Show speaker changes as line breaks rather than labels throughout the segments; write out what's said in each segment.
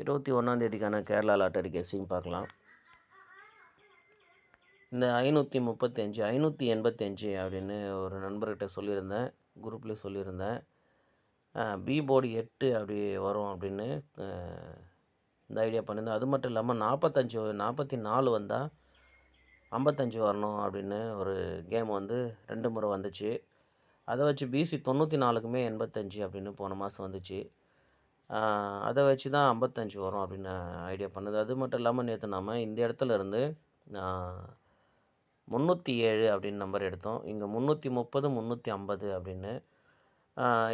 21 Kerala lottery guessing பார்க்கலாம். இந்த 535 585 அப்படின்னு ஒரு நண்பர்கிட்ட சொல்லியிருந்தேன், குரூப்பில் சொல்லியிருந்தேன். பி போர்டு 8 அப்படி வரும் அப்படின்னு இந்த ஐடியா பண்ணியிருந்தேன். அது மட்டும் இல்லாமல் 44 வந்தால் 55 வரணும் அப்படின்னு ஒரு கேம் வந்து 2 முறை வந்துச்சு. அதை வச்சு பிசி 94க்குமே 85 அப்படின்னு போன மாதம் வந்துச்சு. அதை வச்சு தான் 55 வரும் அப்படின்னு ஐடியா பண்ணுது. அது மட்டும் இல்லாமல் நேற்று நாம் இந்த இடத்துல இருந்து 307 அப்படின்னு நம்பர் எடுத்தோம். இங்கே 330 350 அப்படின்னு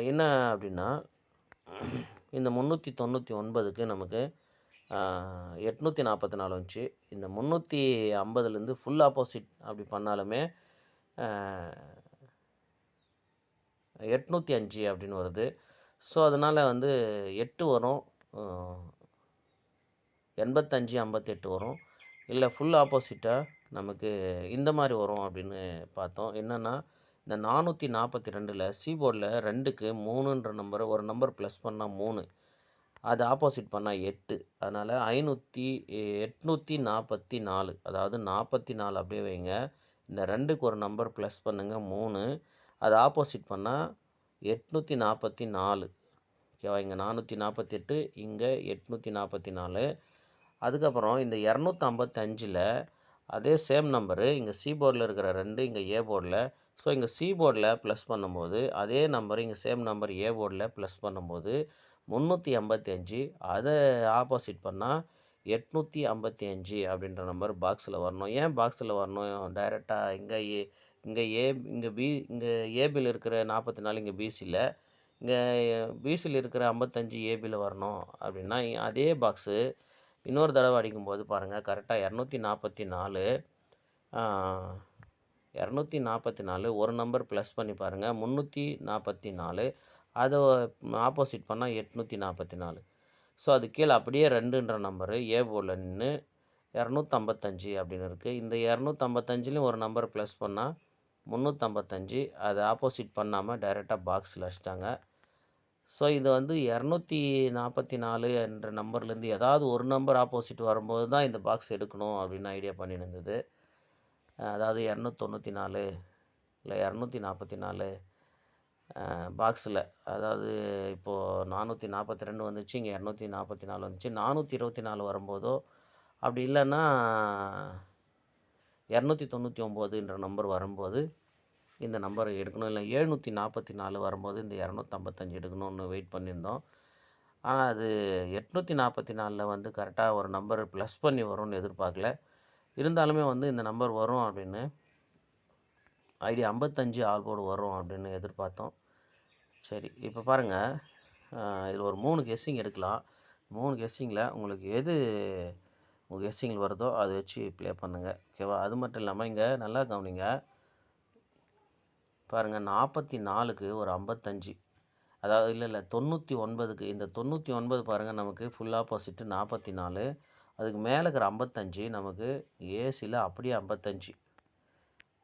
என்ன அப்படின்னா இந்த 399க்கு நமக்கு 844 வந்துச்சு. இந்த 350லேருந்து ஃபுல் ஆப்போசிட் அப்படி பண்ணாலுமே 805 அப்படின்னு வருது. ஸோ அதனால் வந்து 8 வரும், 85 58 வரும், இல்லை ஃபுல் ஆப்போசிட்டாக நமக்கு இந்த மாதிரி வரும் அப்படின்னு பார்த்தோம். என்னென்னா இந்த 442ல் சி போர்டில் 2க்கு 3ன்ற நம்பரை ஒரு நம்பர் ப்ளஸ் பண்ணால் 3, அது ஆப்போசிட் பண்ணால் 8. அதனால் 844, அதாவது 44 அப்படியே வைங்க. இந்த 2க்கு ஒரு நம்பர் ப்ளஸ் பண்ணுங்கள் 3, அது ஆப்போசிட் பண்ணால் 844. ஓகேவா? இங்கே 448, இங்கே 844. அதுக்கப்புறம் இந்த 255ல் அதே சேம் நம்பரு இங்கே சி போர்டில் இருக்கிற 2 இங்கே ஏ போர்டில். ஸோ இங்கே சி போர்டில் ப்ளஸ் பண்ணும்போது அதே நம்பர் இங்கே சேம் நம்பர் ஏ போர்டில் ப்ளஸ் பண்ணும்போது 385, அதை ஆப்போசிட் பண்ணால் 855 அப்படின்ற நம்பர் பாக்ஸில் வரணும். ஏன் பாக்ஸில் வரணும்? டைரெக்டாக இங்கே ஏபியில் இருக்கிற 44 இங்கே பிசியில், இங்கே பிசியில் இருக்கிற 55 ஏபியில் வரணும். அப்படின்னா அதே பாக்ஸு இன்னொரு தடவை அடிக்கும்போது பாருங்கள், கரெக்டாக 244 ஒரு நம்பர் ப்ளஸ் பண்ணி பாருங்கள், 344, அதை ஆப்போசிட் பண்ணால் 844. ஸோ அது கீழே அப்படியே 2ன்ற நம்பரு ஏ போர்டில் நின்று 255 அப்படின்னு இருக்குது. இந்த 255லையும் ஒரு நம்பர் ப்ளஸ் பண்ணால் 355, அதை ஆப்போசிட் பண்ணாமல் டைரெக்டாக பாக்ஸில் அடிச்சிட்டாங்க. ஸோ இது வந்து 244 என்ற நம்பர்லேருந்து ஏதாவது ஒரு நம்பர் ஆப்போசிட் வரும்போது தான் இந்த பாக்ஸ் எடுக்கணும் அப்படின்னு ஐடியா பண்ணியிருந்தது. அதாவது 294 இல்லை 244 பாக்ஸில், அதாவது இப்போது 442 வந்துச்சு, இங்கே 244 வந்துச்சு. 424 வரும்போதோ, அப்படி இல்லைன்னா 299ன்ற நம்பர் வரும்போது இந்த நம்பரை எடுக்கணும். இல்லை 744 வரும்போது இந்த 255 எடுக்கணும்னு வெயிட் பண்ணியிருந்தோம். ஆனால் அது 844ல் வந்து கரெக்டாக ஒரு நம்பர் ப்ளஸ் பண்ணி வரும்னு எதிர்பார்க்கல. இருந்தாலுமே வந்து இந்த நம்பர் வரும் அப்படின்னு ஐடியா 55 ஆல் போர்டு வரும் அப்படின்னு எதிர்பார்த்தோம். சரி, இப்போ பாருங்கள், இதில் ஒரு 3 கெஸ்ஸிங் எடுக்கலாம். 3 கெஸ்ஸிங்கில் உங்களுக்கு எது உங்கள் கெஸ்ஸிங்கில் வருதோ அதை வச்சு ப்ளே பண்ணுங்கள். ஓகேவா? அது மட்டும் இல்லாமல் இங்கே நல்லா கவனிங்க. பாருங்கள், 44க்கு ஒரு 55, அதாவது இல்லை 99க்கு இந்த 99 பாருங்கள், நமக்கு ஃபுல் ஆப்போசிட்டு 44. அதுக்கு மேலே இருக்கிற 55 நமக்கு ஏசியில் அப்படியே 55.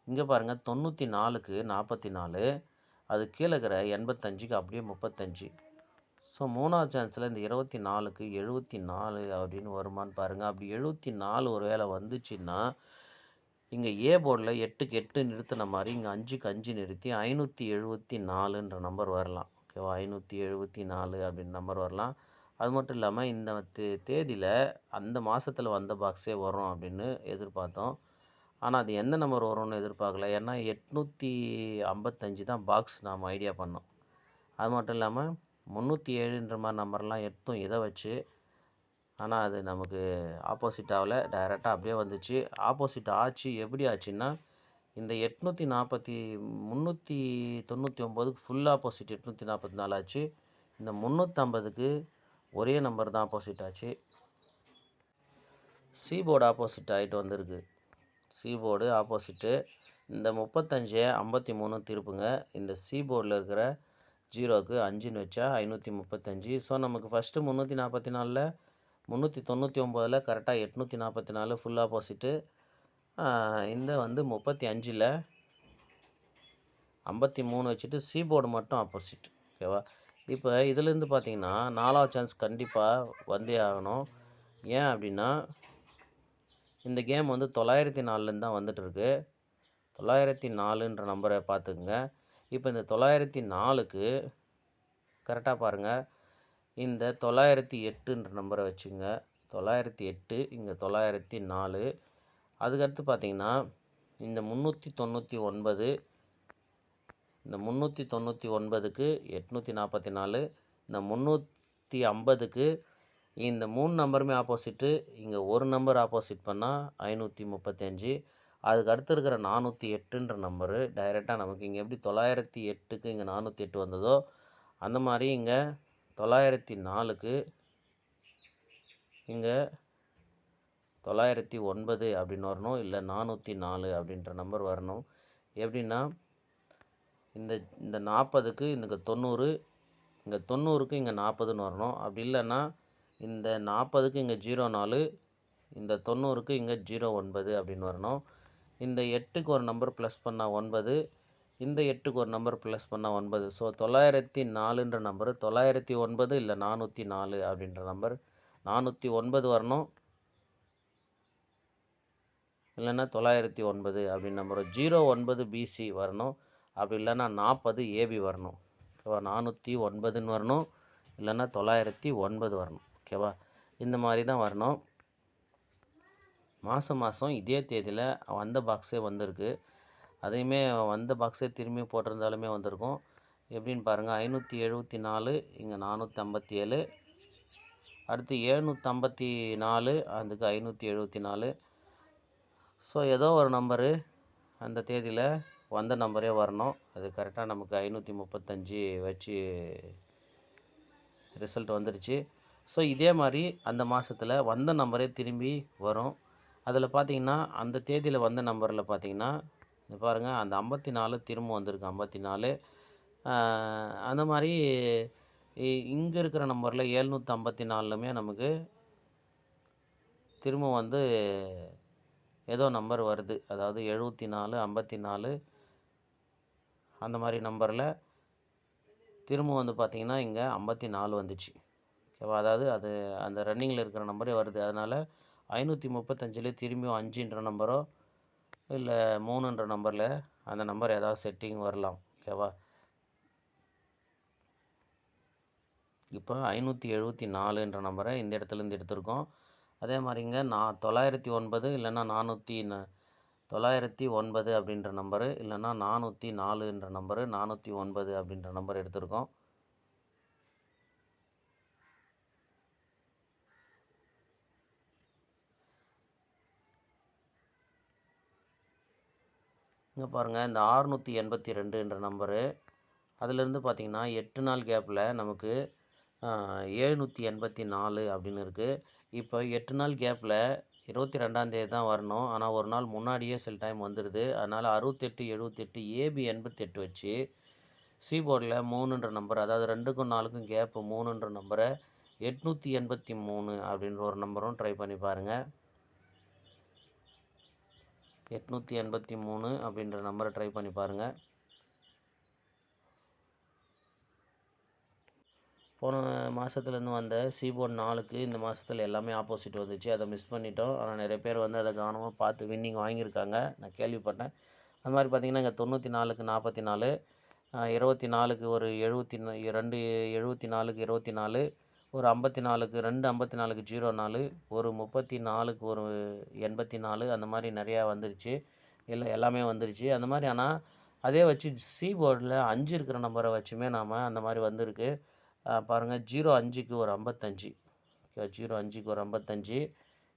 இங்கே பாருங்கள், 94க்கு 44, அது கீழே இருக்கிற 85க்கு அப்படியே 35. ஸோ 3வது சான்ஸில் இந்த 24க்கு 74 அப்படின்னு வருமானு பாருங்கள். அப்படி 74 ஒரு வேளை வந்துச்சுன்னா இங்கே ஏ போர்டில் 8க்கு 8 நிறுத்தின மாதிரி இங்கே 5க்கு 5 நிறுத்தி 574ன்ற நம்பர் வரலாம். ஓகேவா? 574 அப்படின்னு நம்பர் வரலாம். அது மட்டும் இல்லாமல் இந்த தேதியில் அந்த மாதத்தில் வந்த பாக்ஸே வரும் அப்படின்னு எதிர்பார்த்தோம். ஆனால் அது எந்த நம்பர் வரும்னு எதிர்பார்க்கல. ஏன்னா 855 தான் பாக்ஸ் நாம் ஐடியா பண்ணோம். அது மட்டும் இல்லாமல் 307ன்ற மாதிரி நம்பர்லாம் எடுத்தோம் இதை வச்சு. ஆனால் அது நமக்கு ஆப்போசிட் ஆகலை, டைரெக்டாக அப்படியே வந்துச்சு. ஆப்போசிட் ஆச்சு. எப்படி ஆச்சுன்னா இந்த 399க்கு ஃபுல் ஆப்போசிட் 844 ஆச்சு. இந்த 350க்கு ஒரே நம்பர் தான் ஆப்போசிட் ஆச்சு. சி போர்டு ஆப்போசிட் ஆகிட்டு வந்திருக்கு. C board opposite. இந்த 35 53 திருப்புங்க. இந்த சி போர்டில் இருக்கிற 0க்கு 5ன்னு வச்சா 535. ஸோ நமக்கு ஃபஸ்ட்டு 344ல் 399ல் கரெக்டாக 844 ஃபுல் ஆப்போசிட்டு. இந்த வந்து 35ல் 53 வச்சுட்டு சி போர்டு மட்டும் ஆப்போசிட். ஓகேவா? இப்போ இதுலேருந்து பார்த்தீங்கன்னா 4வது சான்ஸ் கண்டிப்பாக வந்தே ஆகணும். ஏன் அப்படின்னா இந்த கேம் வந்து 904லேருந்து தான் வந்துட்டுருக்கு. 904ன்ற நம்பரை பார்த்துக்குங்க. இப்போ இந்த 904க்கு கரெக்டாக பாருங்கள், இந்த 908ன்ற நம்பரை வச்சுங்க. 908 இங்கே 904. அதுக்கடுத்து பார்த்தீங்கன்னா இந்த 399, இந்த 399க்கு 844, இந்த 350க்கு இந்த 3 நம்பருமே ஆப்போசிட்டு, இங்கே ஒரு நம்பர் ஆப்போசிட் பண்ணால் 535. அதுக்கு அடுத்து இருக்கிற 408ன்ற நம்பரு டைரெக்டாக நமக்கு இங்கே எப்படி 908க்கு இங்கே 408 வந்ததோ அந்த மாதிரி இங்கே 904க்கு இங்கே 909 அப்படின்னு வரணும், இல்லை 404 அப்படின்ற நம்பர் வரணும். எப்படின்னா இந்த இந்த 40க்கு இங்கே 90, இங்கே 90க்கு இங்கே 40ன்னு வரணும். அப்படி இல்லைன்னா இந்த 40க்கு இங்கே 04, இந்த 90க்கு இங்கே 09 அப்படின்னு வரணும். இந்த 8க்கு ஒரு நம்பர் ப்ளஸ் பண்ணால் 9, இந்த 8க்கு ஒரு நம்பர் ப்ளஸ் பண்ணால் 9. ஸோ 904ன்ற நம்பரு 909 இல்லை 404 அப்படின்ற நம்பர் 409 வரணும், இல்லைன்னா 909 அப்படின்னு நம்பர் 09 பிசி வரணும். அப்படி இல்லைன்னா 40 ஏபி வரணும். ஓகேவா? 409ன்னு வரணும், இல்லைன்னா 909 வரணும். ஓகேவா? இந்த மாதிரி தான் வரணும். மாதம் இதே தேதியில் வந்த பாக்ஸே வந்திருக்கு. அதையுமே வந்த பாக்ஸே திரும்பி போட்டிருந்தாலுமே வந்திருக்கும். எப்படின்னு பாருங்கள், 574 இங்கே 457, அடுத்து 754, அதுக்கு 574. ஸோ ஏதோ ஒரு நம்பரு அந்த தேதியில் வந்த நம்பரே வரணும். அது கரெக்டாக நமக்கு 535 வச்சு ரிசல்ட் வந்துடுச்சு. ஸோ இதே மாதிரி அந்த மாதத்தில் வந்த நம்பரே திரும்பி வரும். அதில் பார்த்திங்கன்னா அந்த தேதியில் வந்த நம்பரில் பார்த்திங்கன்னா பாருங்கள், அந்த 54 திரும்ப வந்திருக்கு. 54 அந்த மாதிரி இங்கே இருக்கிற நம்பரில் 754லுமே நமக்கு திரும்ப வந்து ஏதோ நம்பர் வருது. அதாவது 74, 54 அந்த மாதிரி நம்பரில் திரும்ப வந்து பார்த்திங்கன்னா இங்கே 54 வந்துச்சு. ஓகேவா? அதாவது அது அந்த ரன்னிங்கில் இருக்கிற நம்பரே வருது. அதனால் 535 திரும்பியும் 5ன்ற நம்பரோ இல்லை 3ன்ற நம்பரில் அந்த நம்பர் ஏதாவது செட்டிங் வரலாம். ஓகேவா? இப்போ 574ன்ற நம்பரை இந்த இடத்துலேருந்து எடுத்திருக்கோம். அதே மாதிரிங்க 909 இல்லைன்னா 909 அப்படின்ற நம்பரு, இல்லைன்னா 404ன்ற நம்பரு, 409 அப்படின்ற நம்பர் எடுத்திருக்கோம். இங்கே பாருங்கள், இந்த 682ன்ற நம்பரு, அதிலேருந்து பார்த்திங்கன்னா 8 நாள் கேப்பில் நமக்கு 784 அப்படின்னு இருக்குது. இப்போ 8 நாள் கேப்பில் 22ஆந்தேதி தான் வரணும். ஆனால் ஒரு நாள் முன்னாடியே சில டைம் வந்துடுது. அதனால் 68, 78, ஏபி 88 வச்சு சிபோர்டில் 3ன்ற நம்பர், அதாவது 2க்கும் 4க்கும் கேப்பு 3ன்ற நம்பரை 883 அப்படின்ற ஒரு நம்பரும் ட்ரை பண்ணி பாருங்கள். 883 அப்படின்ற நம்பரை ட்ரை பண்ணி பாருங்கள். போன மாதத்துலேருந்து வந்த சிபோர்ட் 4க்கு இந்த மாதத்தில் எல்லாமே ஆப்போசிட் வந்துச்சு. அதை மிஸ் பண்ணிட்டோம். ஆனால் நிறைய பேர் வந்து அதை கவனமாக பார்த்து வின்னிங் வாங்கியிருக்காங்க, நான் கேள்விப்பட்டேன். அது மாதிரி பார்த்திங்கன்னா இங்கே 94க்கு 44, 24க்கு ஒரு 72, 74க்கு 24, ஒரு 54க்கு 2 54க்கு 04, ஒரு 34க்கு ஒரு 84, அந்த மாதிரி நிறையா வந்துருச்சு. எல்லாமே வந்துருச்சு அந்த மாதிரி. ஆனால் அதே வச்சு சிபோர்டில் 5 இருக்கிற நம்பரை வச்சுமே நாம் அந்த மாதிரி வந்திருக்கு. பாருங்கள், 05க்கு ஒரு 55, 05க்கு ஒரு 55,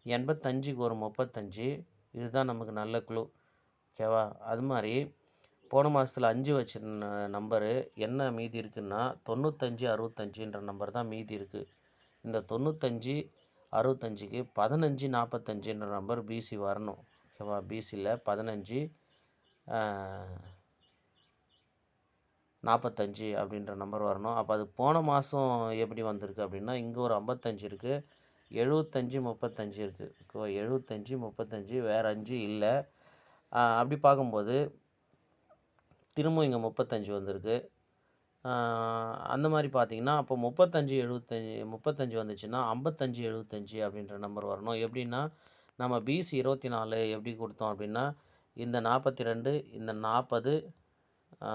85க்கு ஒரு 35. இதுதான் நமக்கு நல்ல க்ளூ. ஓகேவா? அது மாதிரி போன மாதத்தில் 5 வச்ச நம்பரு என்ன மீதி இருக்குன்னா 95, 65ன்ற நம்பர் தான் மீதி இருக்குது. இந்த 95, 65க்கு 15, 45ன்ற நம்பர் பிசி வரணும். ஓகேவா? பிசியில் 15, 45 அப்படின்ற நம்பர் வரணும். அப்போ அது போன மாதம் எப்படி வந்திருக்கு அப்படின்னா, இங்கே ஒரு 55 இருக்குது, 75, 35 இருக்குது. ஓகேவா? 75, 35, வேறு 5 இல்லை. அப்படி பார்க்கும்போது திரும்பவும் இங்கே 35 வந்திருக்கு. அந்த மாதிரி பார்த்தீங்கன்னா, அப்போ 35 வந்துச்சுன்னா 55 75 அப்படின்ற நம்பர் வரணும். எப்படின்னா, நம்ம பிசி 24 எப்படி கொடுத்தோம் அப்படின்னா, இந்த 42 இந்த 40 ஆ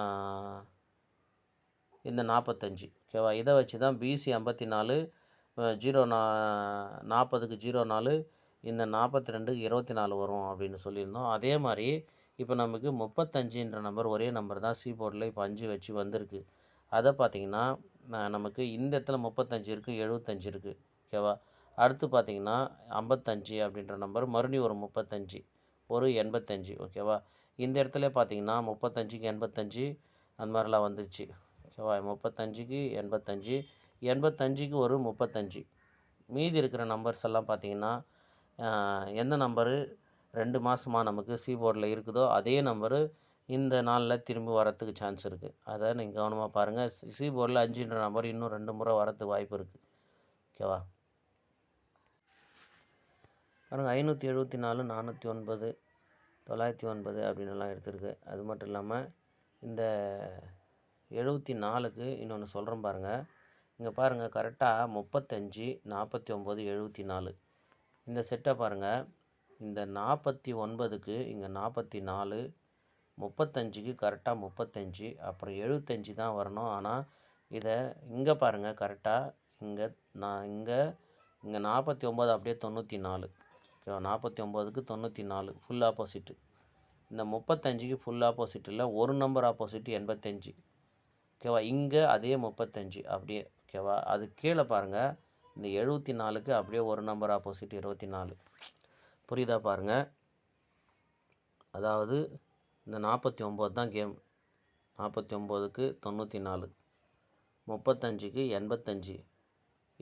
இந்த 45 ஓகேவா? இதை வச்சு தான் பிசி 54 40க்கு 04 இந்த 42க்கு 24 வரும் அப்படின்னு சொல்லியிருந்தோம். அதே மாதிரி இப்போ நமக்கு 35ன்ற நம்பர் ஒரே நம்பர் தான் போர்டில் இப்போ 5 வச்சு வந்திருக்கு. அதை பார்த்தீங்கன்னா நமக்கு இந்த இடத்துல 35 இருக்குது, 75 இருக்குது ஓகேவா? அடுத்து பார்த்தீங்கன்னா 55 அப்படின்ற நம்பர் மறுபடியும் ஒரு 35 ஒரு 85 ஓகேவா? இந்த இடத்துல பார்த்தீங்கன்னா 35க்கு 85 அந்த மாதிரிலாம் வந்துச்சு ஓகேவா? 35க்கு 85 85க்கு ஒரு 35 மீதி இருக்கிற நம்பர்ஸ் எல்லாம் பார்த்தீங்கன்னா எந்த நம்பரு 2 மாதமா நமக்கு போர்டில் இருக்குதோ அதே நம்பரு இந்த நாளில் திரும்பி வரத்துக்கு சான்ஸ் இருக்குது. அதை நீங்கள் கவனமாக பாருங்கள். போர்டில் 5ன்ற நம்பர் இன்னும் 2 முறை வரத்துக்கு வாய்ப்பு இருக்குது ஓகேவா? பாருங்கள் 574 409 909 அப்படின்னுலாம் எடுத்திருக்கு. அது மட்டும் இல்லாமல் இந்த 74க்கு இன்னொன்று சொல்கிறேன் பாருங்கள். இங்கே பாருங்கள் கரெக்டாக 35 49 74 இந்த செட்டை பாருங்கள். இந்த 49க்கு இங்கே 44 35க்கு கரெக்டாக 35 அப்புறம் 75 தான் வரணும். ஆனால் இதை இங்கே பாருங்கள் கரெக்டாக இங்கே இங்கே 49 அப்படியே 94 ஓகேவா? 49க்கு 94 ஃபுல் ஆப்போசிட்டு. இந்த 35க்கு ஃபுல் ஆப்போசிட் இல்லை, ஒரு நம்பர் ஆப்போசிட் 85 ஓகேவா? இங்கே அதே 35 அப்படியே ஓகேவா? அது கீழே பாருங்கள் இந்த 74க்கு அப்படியே ஒரு நம்பர் ஆப்போசிட் 24 புரியுதா பாருங்கள். அதாவது இந்த 49 தான் கேம். 49க்கு 94 35க்கு 85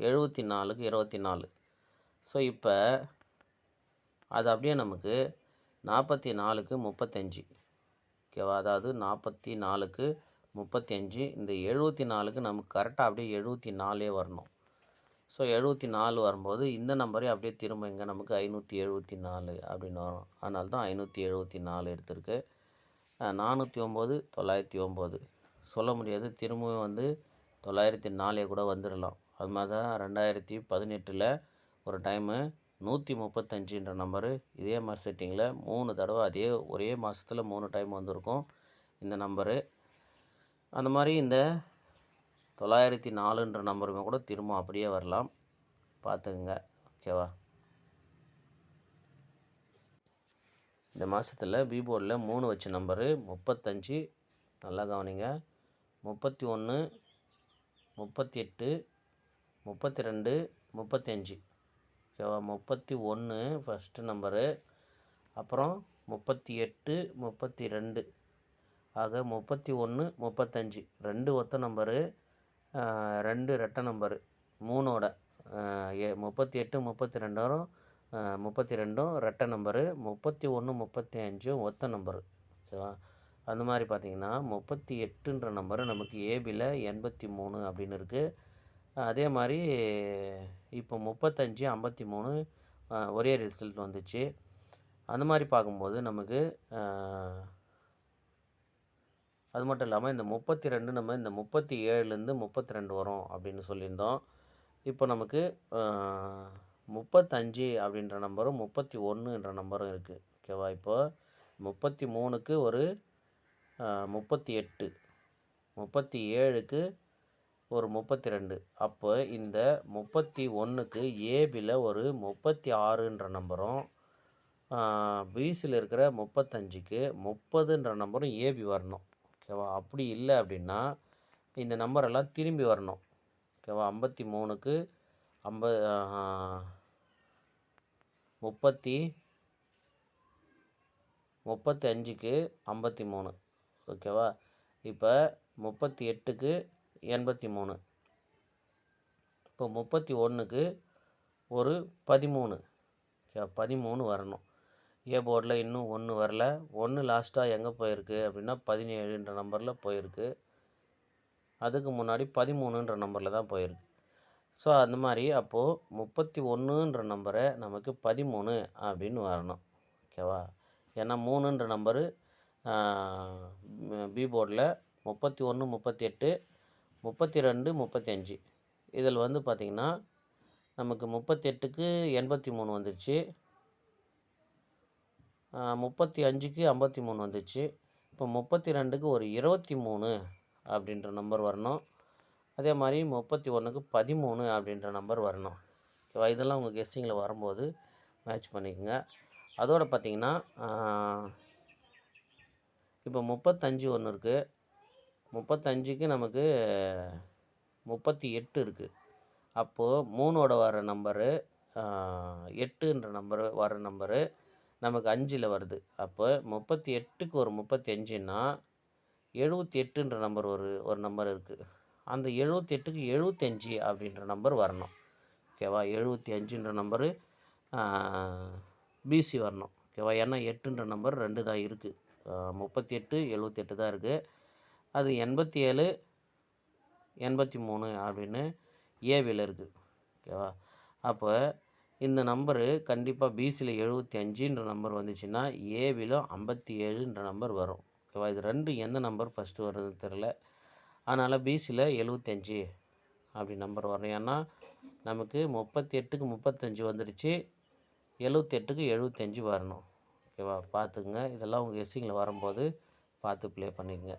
74க்கு 24. ஸோ இப்போ அது அப்படியே நமக்கு 44க்கு 35 ஓகேவா? அதாவது 44க்கு 35 இந்த 74க்கு நமக்கு கரெக்டாக அப்படியே 74 வரணும். ஸோ 74 வரும்போது இந்த நம்பரே அப்படியே திரும்ப இங்கே நமக்கு 574 அப்படின்னு வரும். அதனால தான் 574 எடுத்திருக்கு. 409 909 சொல்ல முடியாது, திரும்பவும் வந்து 904 கூட வந்துடலாம். அது மாதிரி தான் 2018 ஒரு டைமு 135ன்ற நம்பரு இதே மாதிரி செட்டிங்கில் 3 தடவை அதே ஒரே மாதத்தில் 3 டைம் வந்திருக்கும் இந்த நம்பரு. அந்த மாதிரி இந்த 904ன்ற நம்பருமே கூட திரும்ப அப்படியே வரலாம், பார்த்துக்குங்க ஓகேவா? இந்த மாதத்தில் போர்டில் 3 வச்ச நம்பரு 35 நல்லா கவனிங்க. 31 38 32 35 ஓகேவா? 31 ஃபஸ்ட்டு நம்பரு, அப்புறம் 38 32 ஆக 31 35 2 ஒத்த நம்பரு, 2 ரெட்டை நம்பரு 3ஓட 38 32 32 ரெட்டை நம்பரு, 31 35 ஒத்த நம்பரு ஓகேவா? அந்த மாதிரி பார்த்தீங்கன்னா 38ன்ற நம்பரு நமக்கு ஏபியில் 83 அப்படின்னு இருக்குது. அதே மாதிரி இப்போ 35 53 ஒரே ரிசல்ட் வந்துச்சு. அந்த மாதிரி பார்க்கும்போது நமக்கு அது மட்டும் இல்லாமல் இந்த 32 நம்ம இந்த 37லேருந்து 32 வரும் அப்படின்னு சொல்லியிருந்தோம். இப்போ நமக்கு 35 அப்படின்ற நம்பரும் 31ன்ற நம்பரும் இருக்குது ஓகேவா? இப்போ 33க்கு ஒரு 38 37க்கு ஒரு 32 அப்போ இந்த 31க்கு ஏபியில் ஒரு 36ன்ற நம்பரும் பிசியில் இருக்கிற 35க்கு 30ன்ற நம்பரும் ஏபி வரணும் ஓகேவா? அப்படி இல்லை அப்படின்னா இந்த நம்பரெல்லாம் திரும்பி வரணும் ஓகேவா? 53க்கு 35க்கு 53 ஓகேவா? இப்போ 38க்கு 83 இப்போ 31க்கு ஒரு 13 ஓகே 13 வரணும். போர்டில் இன்னும் 1 வரல. 1 லாஸ்ட்டாக எங்கே போயிருக்கு அப்படின்னா 17ன்ற நம்பரில் போயிருக்கு. அதுக்கு முன்னாடி 13ன்ற நம்பரில் தான் போயிருக்கு. ஸோ அந்த மாதிரி அப்போது 31ன்ற நம்பரை நமக்கு 13 அப்படின்னு வரணும் ஓகேவா? ஏன்னா 3ன்ற நம்பரு போர்டில் 31 38 32, 35 இதில் வந்து பார்த்திங்கன்னா நமக்கு 38க்கு 83 வந்துடுச்சு. 35க்கு 53 வந்துச்சு. இப்போ 32க்கு ஒரு 23 அப்படின்ற நம்பர் வரணும். அதே மாதிரி 31க்கு 13 அப்படின்ற நம்பர் வரணும். ஓகேவா? இதெல்லாம் உங்கள் கெஸ்ஸிங்கில் வரும்போது மேட்ச் பண்ணிக்கோங்க. அதோடு பார்த்திங்கன்னா இப்போ 35 ஒன்று இருக்குது. 35க்கு நமக்கு 38 இருக்குது. அப்போது 3ஓட வர நம்பரு 8ன்ற நம்பரு வர நம்பரு நமக்கு 5ல் வருது. அப்போ 38க்கு ஒரு 35ன்னா 78ன்ற நம்பர் ஒரு நம்பர் இருக்குது. அந்த 78க்கு 75 அப்படின்ற நம்பர் வரணும். ஓகேவா? 75ன்ற நம்பரு பிசி வரணும். ஓகேவா? ஏன்னா 8ன்ற நம்பர் 2 தான் இருக்குது. 38, 78 தான் இருக்குது. அது 87, 83 அப்படின்னு ஏவியில் இருக்குது. ஓகேவா? அப்போ இந்த நம்பரு கண்டிப்பாக பிசியில் 75ன்ற நம்பர் வந்துச்சுன்னா ஏவிலும் 57ன்ற நம்பர் வரும். ஓகேவா? இது 2 எந்த நம்பர் ஃபஸ்ட்டு வருதுன்னு தெரில. அதனால் பிசியில் 75 அப்படி நம்பர் வரும். ஏன்னா நமக்கு 38க்கு 35 வந்துடுச்சு. 78க்கு 75 வரணும். ஓகேவா? பார்த்துக்குங்க. இதெல்லாம் உங்கள் கெஸ்ஸிங்கில் வரும்போது பார்த்து ப்ளே பண்ணிக்கங்க.